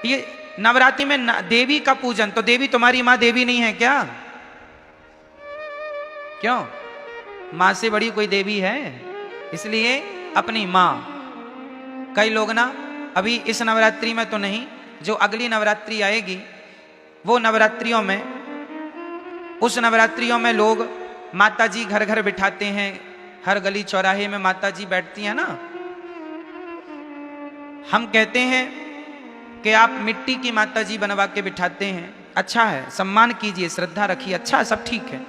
ये नवरात्रि में देवी का पूजन, तो देवी तुम्हारी माँ देवी नहीं है क्या? क्यों? माँ से बड़ी कोई देवी है? इसलिए अपनी माँ। कई लोग ना अभी इस नवरात्रि में तो नहीं, जो अगली नवरात्रि आएगी वो नवरात्रियों में, उस नवरात्रियों में लोग माता जी घर घर बिठाते हैं, हर गली चौराहे में माता जी बैठती हैं ना। हम कहते हैं कि आप मिट्टी की माता जी बनवा के बिठाते हैं, अच्छा है, सम्मान कीजिए, श्रद्धा रखिए, अच्छा है, सब ठीक है।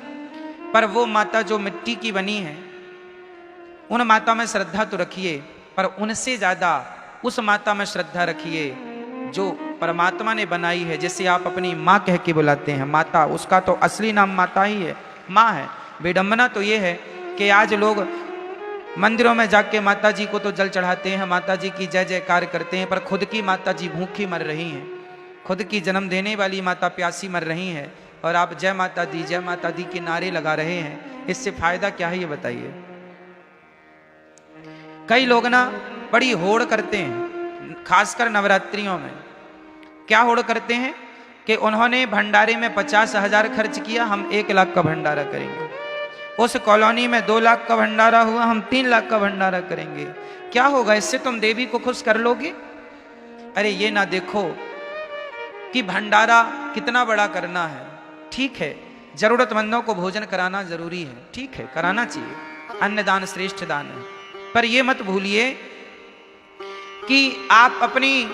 पर वो माता जो मिट्टी की बनी है, उन माता में श्रद्धा तो रखिए, पर उनसे ज्यादा उस माता में श्रद्धा रखिए जो परमात्मा ने बनाई है, जिसे आप अपनी माँ कह के बुलाते हैं, माता। उसका तो असली नाम माता ही है, माँ है। विडंबना तो ये है कि आज लोग मंदिरों में जाके माता जी को तो जल चढ़ाते हैं, माता जी की जय जयकार करते हैं, पर खुद की माता जी भूखी मर रही हैं, खुद की जन्म देने वाली माता प्यासी मर रही है, और आप जय माता दी के नारे लगा रहे हैं। इससे फायदा क्या है ये बताइए? कई लोग ना बड़ी होड़ करते हैं, खासकर नवरात्रियों में। क्या होड़ करते हैं कि उन्होंने भंडारे में 50,000 खर्च किया, हम 1 लाख का भंडारा करेंगे। उस कॉलोनी में 2 लाख का भंडारा हुआ, हम 3 लाख का भंडारा करेंगे। क्या होगा इससे? तुम देवी को खुश कर लोगे? अरे ये ना देखो कि भंडारा कितना बड़ा करना है। ठीक है, जरूरतमंदों को भोजन कराना जरूरी है, ठीक है, कराना चाहिए, अन्नदान श्रेष्ठ दान है। पर ये मत भूलिए कि आप अपनी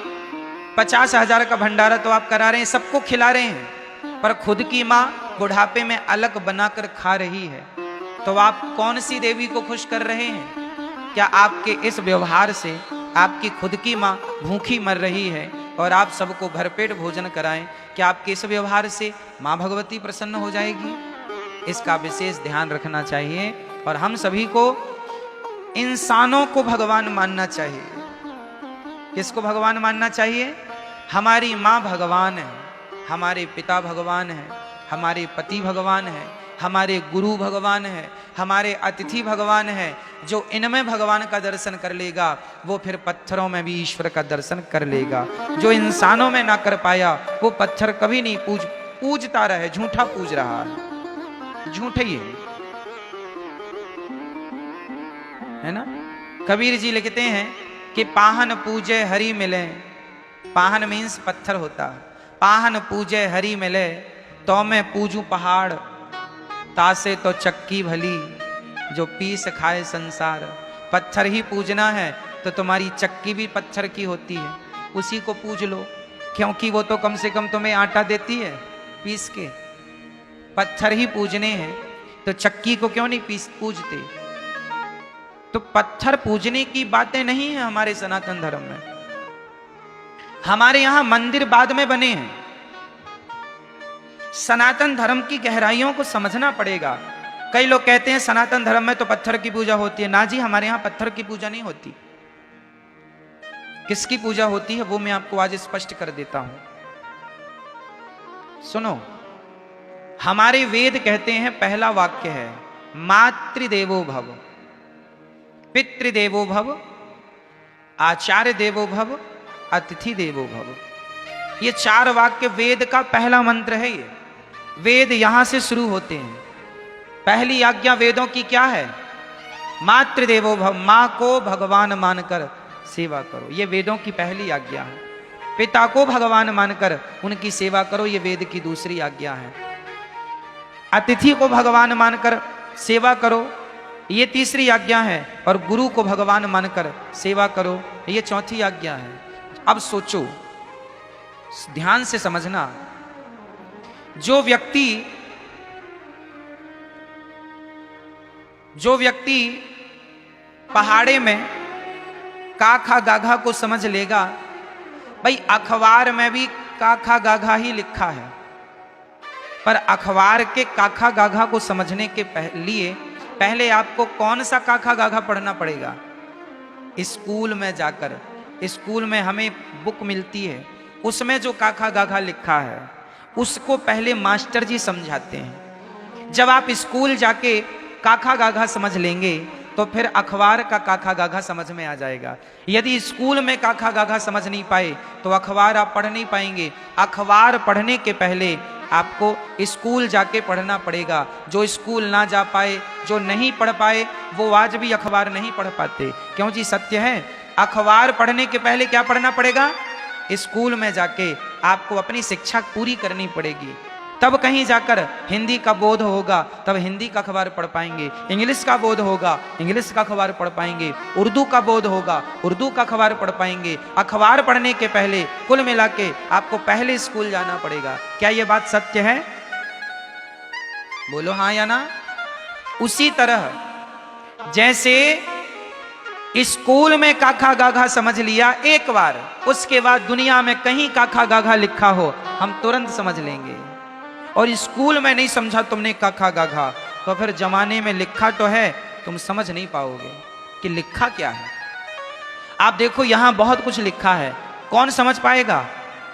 50,000 का भंडारा तो आप करा रहे हैं, सबको खिला रहे हैं, पर खुद की माँ बुढ़ापे में अलग बनाकर खा रही है, तो आप कौन सी देवी को खुश कर रहे हैं? क्या आपके इस व्यवहार से आपकी खुद की माँ भूखी मर रही है और आप सबको भरपेट भोजन कराएं, क्या आपके इस व्यवहार से माँ भगवती प्रसन्न हो जाएगी? इसका विशेष ध्यान रखना चाहिए। और हम सभी को इंसानों को भगवान मानना चाहिए। किसको भगवान मानना चाहिए? हमारी माँ भगवान है, हमारे पिता भगवान है, हमारे पति भगवान है, हमारे गुरु भगवान है, हमारे अतिथि भगवान है। जो इनमें भगवान का दर्शन कर लेगा वो फिर पत्थरों में भी ईश्वर का दर्शन कर लेगा। जो इंसानों में ना कर पाया वो पत्थर कभी नहीं पूजता रहे, झूठा पूज रहा है, झूठे ही है ना। कबीर जी लिखते हैं कि पाहन पूजे हरि मिले, पाहन मीन्स पत्थर होता, पाहन पूजे हरि मिले, तो मैं पूजू पहाड़, तासे तो चक्की भली, जो पीस खाए संसार। पत्थर ही पूजना है तो तुम्हारी चक्की भी पत्थर की होती है, उसी को पूज लो, क्योंकि वो तो कम से कम तुम्हें आटा देती है पीस के। पत्थर ही पूजने हैं तो चक्की को क्यों नहीं पूजते? तो पत्थर पूजने की बातें नहीं है हमारे सनातन धर्म में। हमारे यहां मंदिर बाद में बने हैं। सनातन धर्म की गहराइयों को समझना पड़ेगा। कई लोग कहते हैं सनातन धर्म में तो पत्थर की पूजा होती है। ना जी, हमारे यहां पत्थर की पूजा नहीं होती। किसकी पूजा होती है वो मैं आपको आज स्पष्ट कर देता हूं। सुनो, हमारे वेद कहते हैं, पहला वाक्य है मातृदेवो भव, पितृदेवो भव, आचार्य देवो भव, अतिथि देवो भव। ये 4 वाक्य वेद का पहला मंत्र है। ये वेद यहां से शुरू होते हैं। पहली आज्ञा वेदों की क्या है? मातृदेवो भव, मां को भगवान मानकर सेवा करो, ये वेदों की पहली आज्ञा है। पिता को भगवान मानकर उनकी सेवा करो, ये वेद की दूसरी आज्ञा है। अतिथि को भगवान मानकर सेवा करो, ये तीसरी आज्ञा है। और गुरु को भगवान मानकर सेवा करो, ये चौथी आज्ञा है। अब सोचो, ध्यान से समझना, जो व्यक्ति पहाड़े में काखा गाघा को समझ लेगा, भाई अखबार में भी काखा गाघा ही लिखा है, पर अखबार के काखा गाघा को समझने के लिए पहले आपको कौन सा काखा गाघा पढ़ना पड़ेगा? स्कूल में जाकर, स्कूल में हमें बुक मिलती है, उसमें जो काखा गाघा लिखा है उसको पहले मास्टर जी समझाते हैं। जब आप स्कूल जाके काखा गाघा समझ लेंगे तो फिर अखबार का काखा गाघा समझ में आ जाएगा। यदि स्कूल में काखा गाघा समझ नहीं पाए तो अखबार आप पढ़ नहीं पाएंगे। अखबार पढ़ने के पहले आपको स्कूल जाके पढ़ना पड़ेगा। जो स्कूल ना जा पाए, जो नहीं पढ़ पाए, वो आज भी अखबार नहीं पढ़ पाते। क्यों जी? सत्य है। अखबार पढ़ने के पहले क्या पढ़ना पड़ेगा? स्कूल में जाके आपको अपनी शिक्षा पूरी करनी पड़ेगी, तब कहीं जाकर हिंदी का बोध होगा, तब हिंदी का अखबार पढ़ पाएंगे। इंग्लिश का बोध होगा, इंग्लिश का अखबार पढ़ पाएंगे। उर्दू का बोध होगा, उर्दू का अखबार पढ़ पाएंगे। अखबार पढ़ने के पहले कुल मिला के आपको पहले स्कूल जाना पड़ेगा। क्या ये बात सत्य है? बोलो हाँ या ना। उसी तरह जैसे स्कूल में काखा गाघा समझ लिया एक बार, उसके बाद दुनिया में कहीं काखा गाघा लिखा हो हम तुरंत समझ लेंगे। और स्कूल में नहीं समझा तुमने काखा गाघा, तो फिर जमाने में लिखा तो है, तुम समझ नहीं पाओगे कि लिखा क्या है। आप देखो यहां बहुत कुछ लिखा है, कौन समझ पाएगा?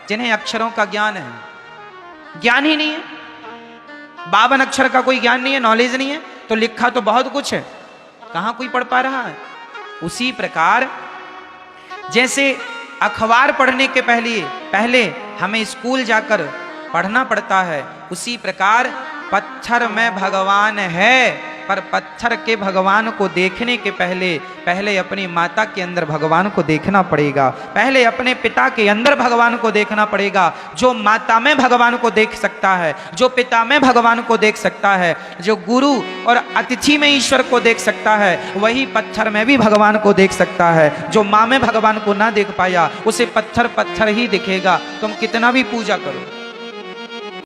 जिन्हें अक्षरों का ज्ञान है। ज्ञान ही नहीं है, 52 अक्षर का कोई ज्ञान नहीं है, नॉलेज नहीं है, तो लिखा तो बहुत कुछ है, कहां कोई पढ़ पा रहा है। उसी प्रकार जैसे अखबार पढ़ने के पहले हमें स्कूल जाकर पढ़ना पड़ता है, उसी प्रकार पत्थर में भगवान है, पर पत्थर के भगवान को देखने के पहले अपनी माता के अंदर भगवान को देखना पड़ेगा, पहले अपने पिता के अंदर भगवान को देखना पड़ेगा। जो माता में भगवान को देख सकता है, जो पिता में भगवान को देख सकता है, जो गुरु और अतिथि में ईश्वर को देख सकता है, वही पत्थर में भी भगवान को देख सकता है। जो माँ में भगवान को ना देख पाया, उसे पत्थर ही दिखेगा, तुम कितना भी पूजा करो।